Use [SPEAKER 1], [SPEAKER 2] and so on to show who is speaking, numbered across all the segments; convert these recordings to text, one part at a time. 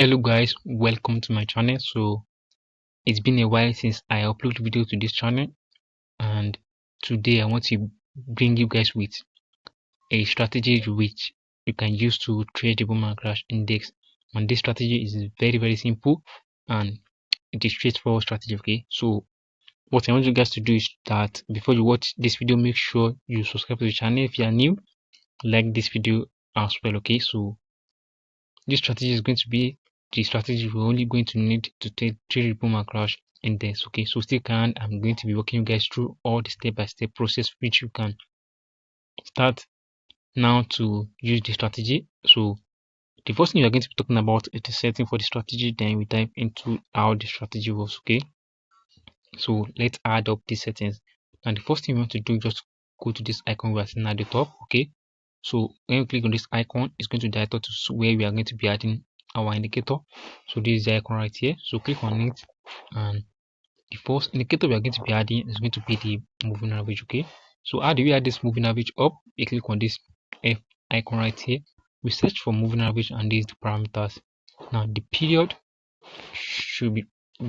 [SPEAKER 1] Hello guys, welcome to my channel. So it's been a while since I upload video to this channel, and today I want to bring you guys with a strategy which you can use to trade the boom and crash index. And this strategy is very simple and it is straightforward strategy. Okay, so what I want you guys to do is that before you watch this video, make sure you subscribe to the channel. If you are new, like this video as well. Okay, so this strategy is going to be the strategy we're only going to need to trade the boom and crash index. Okay, so stick around. I'm going to be walking you guys through all the step-by-step process which you can start now to use the strategy. So the first thing we are going to be talking about is the setting for the strategy, then we dive into how the strategy works. Okay, so let's add up the settings. And the first thing we want to do is just go to this icon we are seeing at the top. Okay, so when you click on this icon, it's going to direct us to where we are going to be adding our indicator. So this is the icon right here, so click on it, and the first indicator we are going to be adding is going to be the moving average. Okay, so how do we add this moving average up? We click on this F icon right here, we search for moving average, and these the parameters. Now the period should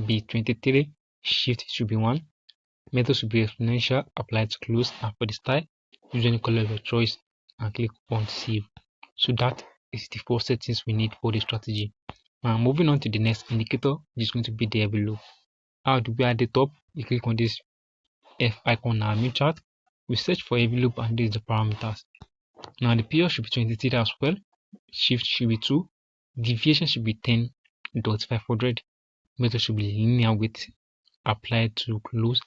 [SPEAKER 1] be 23, shift should be 1, method should be exponential, apply to close, and for the style use any color of your choice and click on save. So that is the four settings we need for the strategy. Now moving on to the next indicator, which is going to be the envelope. How do we add the top? We click on this F icon in our new chart, we search for envelope, and this is the parameters. Now the period should be 23 as well, shift should be 2, deviation should be 10.500, method should be linear with apply to close,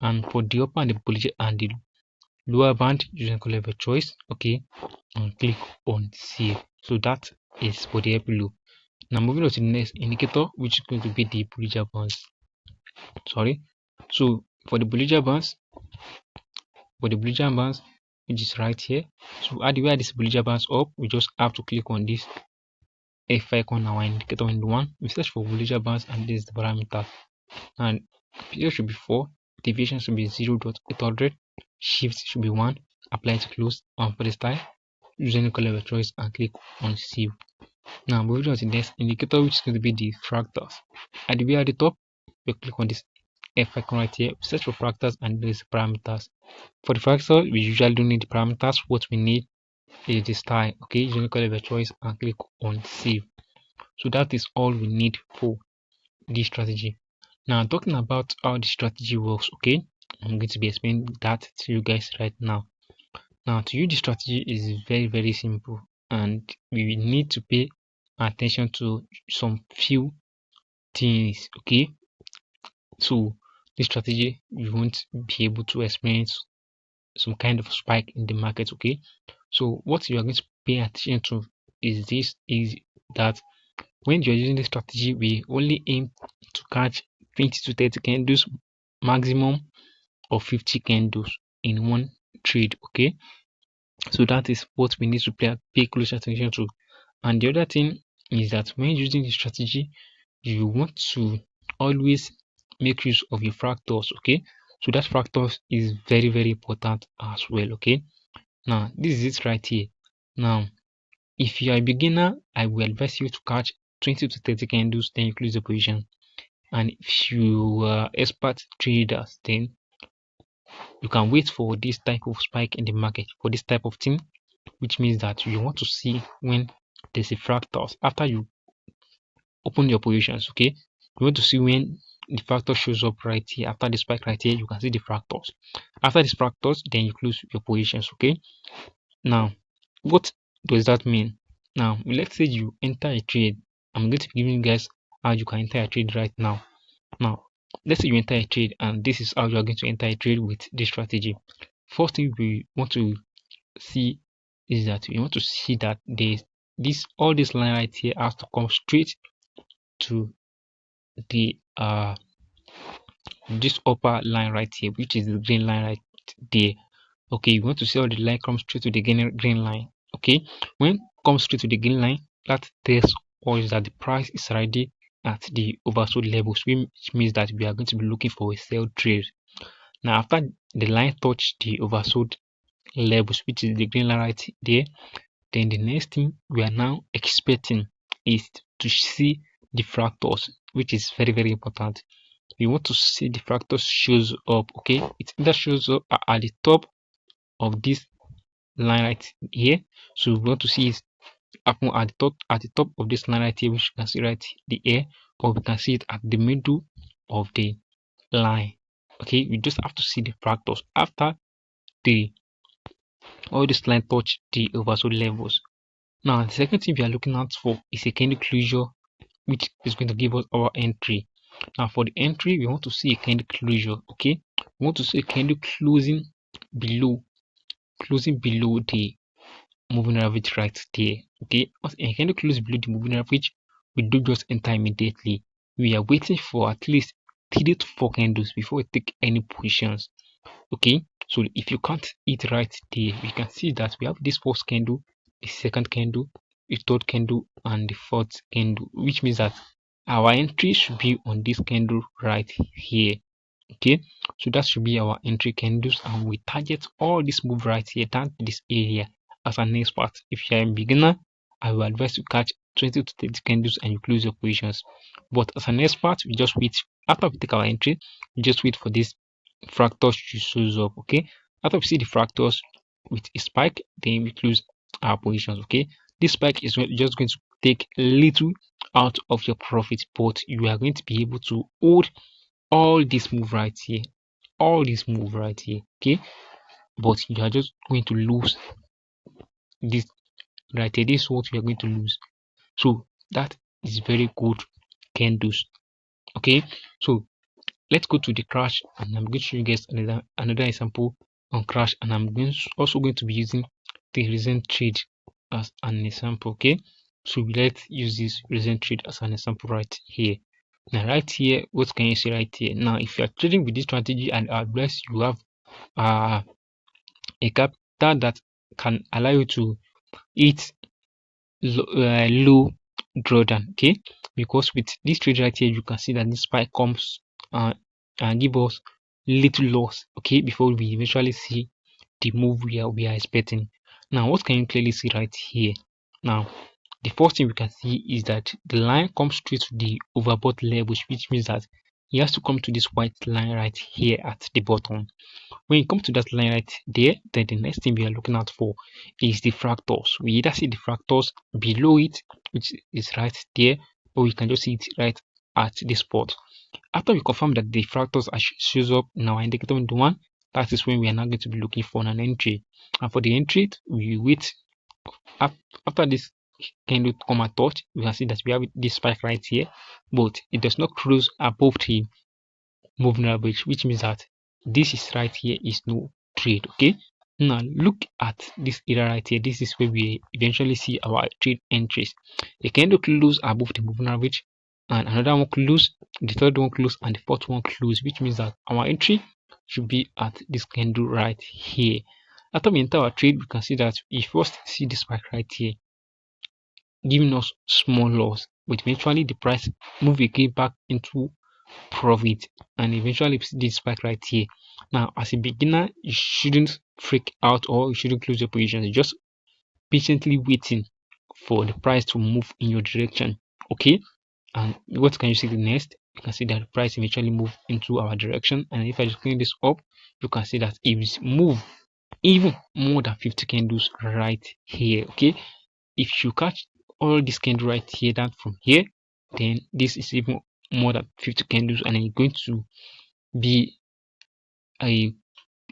[SPEAKER 1] and for the upper and the lower band using color of your choice. Okay, and click on save. So that is for the envelope. Now moving on to the next indicator, which is going to be the Bollinger Bands. So for the Bollinger Bands, which is right here, so how do we add this Bollinger Bands up? We just have to click on this F icon, our indicator window one, we search for Bollinger Bands, and this is the parameter. And period should be 4, deviation should be 0.800, shift should be 1, apply to close, and for the style use any color of your choice and click on save. Now moving on to the next indicator, which is going to be the fractals. At the way at the top, we click on this F icon right here, search for fractals, and these parameters. For the fractal, we usually don't need the parameters. What we need is the style. Okay, use any color of your choice and click on save. So that is all we need for this strategy. Now talking about how the strategy works, okay, I'm going to be explaining that to you guys right now. Now to use the strategy is very simple, and we need to pay attention to some few things. Okay, so this strategy, you won't be able to experience some kind of spike in the market. Okay, so what you are going to pay attention to is that when you're using this strategy, we only aim to catch 20 to 30 candles, maximum of 50 candles in one trade. Okay, so that is what we need to pay close attention to. And the other thing is that when using the strategy, you want to always make use of your fractals. Okay, so that fractals is very important as well. Okay, now this is it right here. Now if you are a beginner, I will advise you to catch 20 to 30 candles, then you close the position. And if you are expert traders, then you can wait for this type of spike in the market, for this type of thing, which means that you want to see when there's a fractals after you open your positions. Okay, you want to see when the fractal shows up right here. After the spike right here, you can see the fractals. After the fractals, then you close your positions. Okay, now what does that mean? Now let's say you enter a trade. I'm going to be giving you guys how you can enter a trade right now. Now let's say you enter a trade, and this is how you are going to enter a trade with this strategy. First thing we want to see is that we want to see that all this line right here has to come straight to the this upper line right here, which is the green line right there. Okay, you want to see how the line comes straight to the green line. Okay, when it comes straight to the green line, that tells us that the price is already at the oversold levels, which means that we are going to be looking for a sell trade. Now after the line touch the oversold levels, which is the green line right there, then the next thing we are now expecting is to see the fractals, which is very, very important. We want to see the fractals shows up. Okay, it either shows up at the top of this line right here. So we want to see it happen at the top of this line right here, which you can see right here, or we can see it at the middle of the line. Okay, we just have to see the fractals after the all this line touch the oversold levels. Now the second thing we are looking out for is a candle closure, which is going to give us our entry. Now for the entry, we want to see a candle closure. Okay, we want to see a candle closing below the moving average right there. Okay, once a candle close below the moving average, we don't just enter immediately. We are waiting for at least 3 to 4 candles before we take any positions. Okay, so if you can't hit right there, you can see that we have this first candle, the second candle, the third candle, and the fourth candle, which means that our entry should be on this candle right here. Okay, so that should be our entry candles, and we target all this move right here down to this area. As an expert, if you are a beginner, I will advise to catch 20 to 30 candles and you close your positions. But as an expert, we just wait. After we take our entry, we just wait for this fractals to shows up. Okay, after we see the fractals with a spike, then we close our positions. Okay, this spike is just going to take a little out of your profit, but you are going to be able to hold all this move right here, okay, but you are just going to lose this right here. This is what we are going to lose. So that is very good candles. Okay, so let's go to the crash, and I'm going to show you guys another example on crash, and I'm also going to be using the recent trade as an example. Okay, so let's use this recent trade as an example right here. Now right here, what can you see right here? Now if you are trading with this strategy, and unless you have a capital that can allow you to hit low drawdown, okay, because with this trade right here, you can see that this spike comes and give us little loss, okay, before we eventually see the move we are expecting. Now what can you clearly see right here? Now the first thing we can see is that the line comes straight to the overbought levels, which means that it has to come to this white line right here at the bottom. When you come to that line right there, then the next thing we are looking out for is the fractals. We either see the fractals below it, which is right there, or we can just see it right at this spot. After we confirm that the fractals shows up in our indicator window 1, that is when we are now going to be looking for an entry. And for the entry, we wait after this candle come and touch. We can see that we have this spike right here, but it does not close above the moving average, which means that this is right here is no trade. Okay, now look at this area right here. This is where we eventually see our trade entries. A candle close above the moving average, and another one close, the third one close, and the fourth one close, which means that our entry should be at this candle right here. After we enter our trade, we can see that we first see this spike right here giving us small loss, but eventually the price move again back into profit, and eventually this spike right here. Now as a beginner, you shouldn't freak out or you shouldn't close your position. You're just patiently waiting for the price to move in your direction. Okay, and what can you see the next? You can see that the price eventually move into our direction, and if I just clean this up, you can see that it is move even more than 50 candles right here. Okay, if you catch all this candle right here down from here, then this is even more than 50 candles, and it's going to be a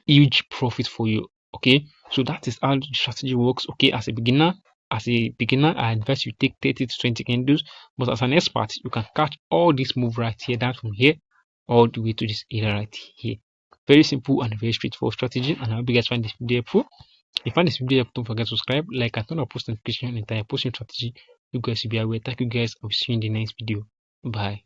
[SPEAKER 1] huge profit for you. Okay, so that is how the strategy works. Okay, as a beginner, I advise you take 30 to 20 candles, but as an expert, you can catch all this move right here down from here all the way to this area right here. Very simple and very straightforward strategy, and I hope you guys find this video helpful. If you find this video helpful, don't forget to subscribe, like, and turn on post notification anytime I post new strategy. You guys will be aware. Thank you guys. I'll see you in the next video. Bye.